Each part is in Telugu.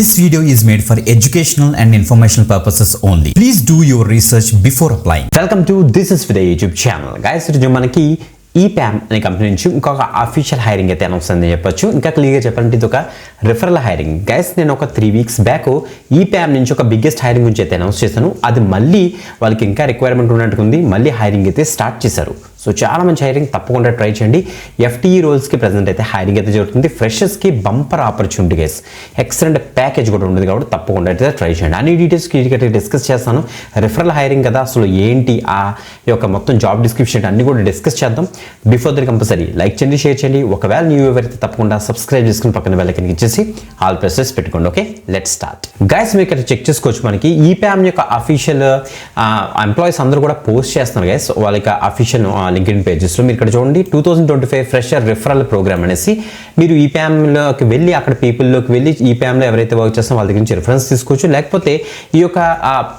This video is made for educational and informational purposes only. Please do your research before applying. Welcome to This is Vidya YouTube channel. Guys, ఈరోజు మనకి ఈప్యామ్ అనే కంపెనీ నుంచి ఇంకొక అఫీషియల్ హైరింగ్ అయితే అనౌన్స్ అని చెప్పొచ్చు. ఇంకా క్లియర్గా చెప్పాలంటే ఇది ఒక రిఫరల్ హైరింగ్. గైస్, నేను ఒక 3 weeks బ్యాక్ ఈప్యామ్ నుంచి ఒక బిగ్గెస్ట్ హైరింగ్ గురించి అయితే అనౌన్స్ చేశాను. అది మళ్ళీ వాళ్ళకి ఇంకా రిక్వైర్మెంట్ ఉన్నట్టుంది, మళ్ళీ హైరింగ్ అయితే స్టార్ట్ చేశారు. సో చాలా మంచి హైరింగ్, తప్పకుండా ట్రై చేయండి. FTE రోల్స్కి ప్రజెంట్ అయితే హైరింగ్ అయితే జరుగుతుంది. ఫ్రెషర్స్కి bumper opportunity guys, excellent package కూడా ఉంటుంది కాబట్టి తప్పకుండా అయితే ట్రై చేయండి. అన్ని డీటెయిల్స్ క్లియర్గా డిస్కస్ చేస్తాను. రిఫరల్ హైరింగ్ కదా, అసలు ఏంటి ఆ యొక్క మొత్తం జాబ్ డిస్క్రిప్షన్ అన్ని కూడా డిస్కస్ చేద్దాం. బిఫోర్ దట్ కంపల్సరీ లైక్ చేయండి, షేర్ చేయండి. ఒకవేళ న్యూ ఎవరైతే తప్పకుండా సబ్స్క్రైబ్ చేసుకుని పక్కన బెల్ ఐకాన్ ఇచ్చేసి ఆల్ ప్రెసెస్ పెట్టుకోండి. Okay, let's start. గైస్, మీరు ఇక్కడ చెక్ చేసుకోవచ్చు. మనకి ఈప్యామ్ యొక్క అఫీషియల్ ఎంప్లాయీస్ అందరూ కూడా పోస్ట్ చేస్తున్నారు గైస్ వాళ్ళ యొక్క అఫీషియల్ లింక్డ్ఇన్ పేజెస్లో. మీరు ఇక్కడ చూడండి 2025 ఫ్రెషర్ రిఫరల్ ప్రోగ్రామ్ అనేసి మీరు ఈప్యామ్లోకి వెళ్ళి అక్కడ పీపుల్లోకి వెళ్ళి ఈప్యామ్లో ఎవరైతే వర్క్ చేస్తారో వాళ్ళ దగ్గర నుంచి రిఫరెన్స్ తీసుకోవచ్చు. లేకపోతే ఈ యొక్క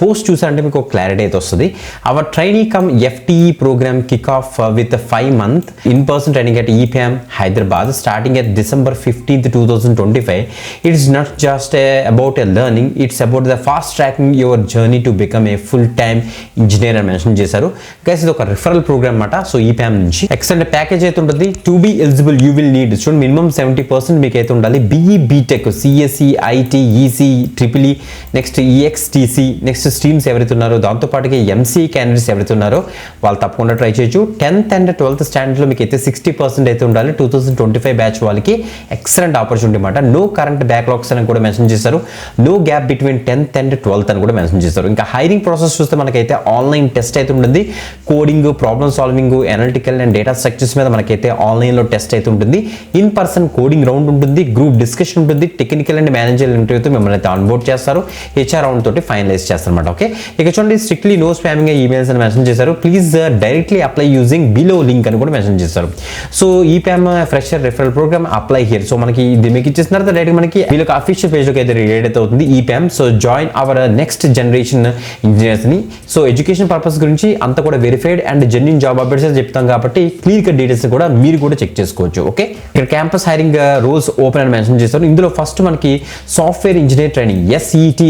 పోస్ట్ చూసారంటే మీకు ఒక క్లారిటీ అయితే వస్తుంది. Our trainee come FTE program kick off with 5 month in-person training at EPAM Hyderabad starting at December 15th 2025. It is not just about a learning, it's about the fast tracking your journey to become a full-time engineer అని మెన్షన్ చేశారు. గైస్, ఇది ఒక రిఫరల్ ప్రోగ్రామ్ అన్నమాట. సో ఈప్యామ్ నుంచి ఎక్సలెంట్ ప్యాకేజ్ అయితే ఉంటుంది. To be eligible you will need చూడండి మినిమం 70% మీకు అయితే ఉండాలి. BE BTech CSE IT EC EEE next EXTC next streams ఎవరైతే ఉన్నారో దాంతోపాటుగా MCA క్యాండిడేట్స్ ఎవరైతే ఉన్నారో వాళ్ళు తప్పకుండా ట్రై చేయొచ్చు. 10th and 12th స్టాండర్డ్లో మీకు అయితే 60% అయితే ఉండాలి. 2025 బ్యాచ్ వాళ్ళకి ఎక్సలెంట్ ఆపర్చునిటీ అనమాట. నో కరెంట్ బ్యాక్లాగ్స్ అని కూడా మెన్షన్ చేశారు. No gap between 10th and 12th అని కూడా మెన్షన్ చేశారు. ఇంకా హైరింగ్ ప్రాసెస్ చూస్తే మనకైతే ఆన్లైన్ టెస్ట్ అయితే ఉంటుంది. Coding, problem solving, analytical and data structures మీద మనకైతే ఆన్లైన్లో టెస్ట్ అయితే ఉంటుంది. ఇన్ పర్సన్ కోడింగ్ రౌండ్ ఉంటుంది, గ్రూప్ డిస్కషన్ ఉంటుంది, టెక్నికల్ అండ్ మేనేజర్ ఇంటర్వ్యూతో మిమ్మల్ని అయితే ఆన్బోర్డ్ చేస్తారు. HR రౌండ్ తోటి ఫైనలైజ్ చేస్తారన్నమాట. ఓకే, ఇక చూడండి స్ట్రిక్ట్లీ నో స్పామింగ్ ఈమెయిల్స్ అని మెన్షన్ చేశారు. Please directly apply using below link అని కూడా మెన్షన్ చేస్తారు. So EPAM fresher referral programme apply here. So మనకి ఇది మీకు ఇచ్చేసిన తర్వాత డైరెక్ట్ మనకి వీళ్ళకి అఫీషియల్ పేజ్లోకి అయితే రిలేట్ అయితే అవుతుంది EPAM. So join our next generation engineers అని. సో ఎడ్యుకేషన్ పర్పస్ గురించి అంతా కూడా verified and genuine job updates చెప్తాం కాబట్టి క్లియర్ కట్ డీటెయిల్స్ కూడా మీరు కూడా చెక్ చేసుకోవచ్చు. ఓకే, ఇక్కడ క్యాంపస్ హైరింగ్ రోల్స్ ఓపెన్ అని మెన్షన్ చేస్తారు. ఇందులో ఫస్ట్ మనకి software engineer training SET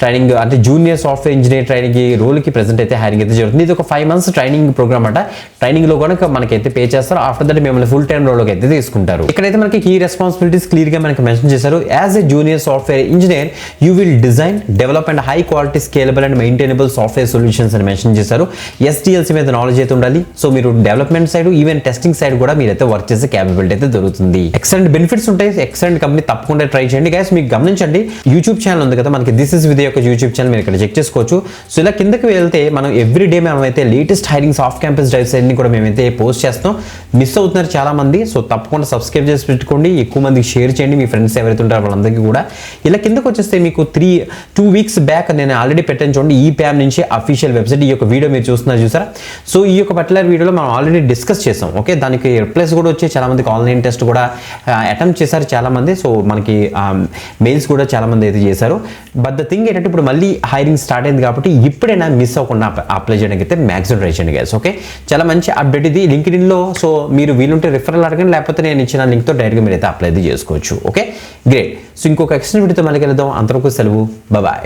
training అంటే జూనియర్ సాఫ్ట్వేర్ ఇంజనీర్ ట్రైనింగ్ రోల్కి ప్రెసెంట్ అయితే హైరింగ్ అయితే జరుగుతుంది. ఇది ఒక 5 months ట్రైనింగ్ ప్రోగ్రామ్ అంట. ట్రైనింగ్ లో కనుక మనకైతే పే చేస్తారు. ఆఫ్టర్ దట్ మిమ్మల్ని ఫుల్ టైం రోల్లోకి అయితే తీసుకుంటారు. ఇక్కడైతే మనకి కీ రెస్పాన్సిబిలిటీస్ క్లియర్ గా మనకి మెన్షన్ చేశారు. As a junior software engineer you will design, develop and high quality scalable and maintainable software solutions అని మెన్షన్ చేశారు. SDLC మీద నాలెడ్జ్ అయితే ఉండాలి. సో మీరు development side even testing side కూడా మీరైతే వర్క్ చేసే క్యాపబిలిటీ అయితే దొరుకుతుంది. ఎక్సలెంట్ బెనిఫిట్స్ ఉంటాయి. ఎక్సలెంట్ కంపెనీ, తప్పకుండా ట్రై చేయండి. గైస్, మీకు గమనించండి యూట్యూబ్ ఛానల్ ఉంది కదా మనకి దిస్ ఇస్ విద్య యొక్క యూట్యూబ్ ఛానల్, మీరు ఇక్కడ చెక్ చేసుకోవచ్చు. సో ఇలా కిందకి వెళ్తే మనం ఎవ్రీ డే మనమైతే latest hiring off campus drives అన్ని కూడా మేమైతే పోస్ట్ చేస్తాం. మిస్ అవుతున్నారు చాలా మంది. సో తప్పకుండా సబ్స్క్రైబ్ చేసి పెట్టుకోండి. ఎక్కువ మందికి షేర్ చేయండి, మీ ఫ్రెండ్స్ ఎవరైతే ఉంటారో వాళ్ళందరికీ కూడా. ఇలా కిందకు వచ్చేస్తే మీకు 2 weeks బ్యాక్ నేను ఆల్రెడీ పెట్టాను చూడండి ఈప్యామ్ నుంచి అఫీషియల్ వెబ్సైట్. ఈ యొక్క వీడియో మీరు చూస్తున్నారు చూసారా. సో ఈ యొక్క పర్టికులర్ వీడియోలో మనం ఆల్రెడీ డిస్కస్ చేసాం. ఓకే, దానికి రిప్లైస్ కూడా వచ్చి చాలా మందికి ఆన్లైన్ టెస్ట్ కూడా అటెంప్ట్ చేశారు చాలా మంది. సో మనకి మెయిల్స్ కూడా చాలా మంది అయితే చేశారు. బట్ ద థింగ్ ఏంటంటే ఇప్పుడు మళ్ళీ హైరింగ్ స్టార్ట్ అయింది కాబట్టి ఇప్పుడైనా మిస్ అవ్వకుండా అప్లై చేయడానికి అయితే మ్యాక్సిమం ట్రై చేయండి గైస్. ఓకే, చాలా మంచి అప్డేట్ ఇది లింక్డ్ఇన్లో. సో మీరు వీలుంటే రిఫరల్ అడగండి, లేకపోతే నేను ఇచ్చిన లింక్తో డైరెక్ట్గా మీరు అయితే అప్లై చేసుకోవచ్చు. Okay, great. సో ఇంకొక ఎక్స్టెంట్ వీడియోతో మళ్ళీ వెళ్దాం. అంతవరకు సెలవు, బాయ్.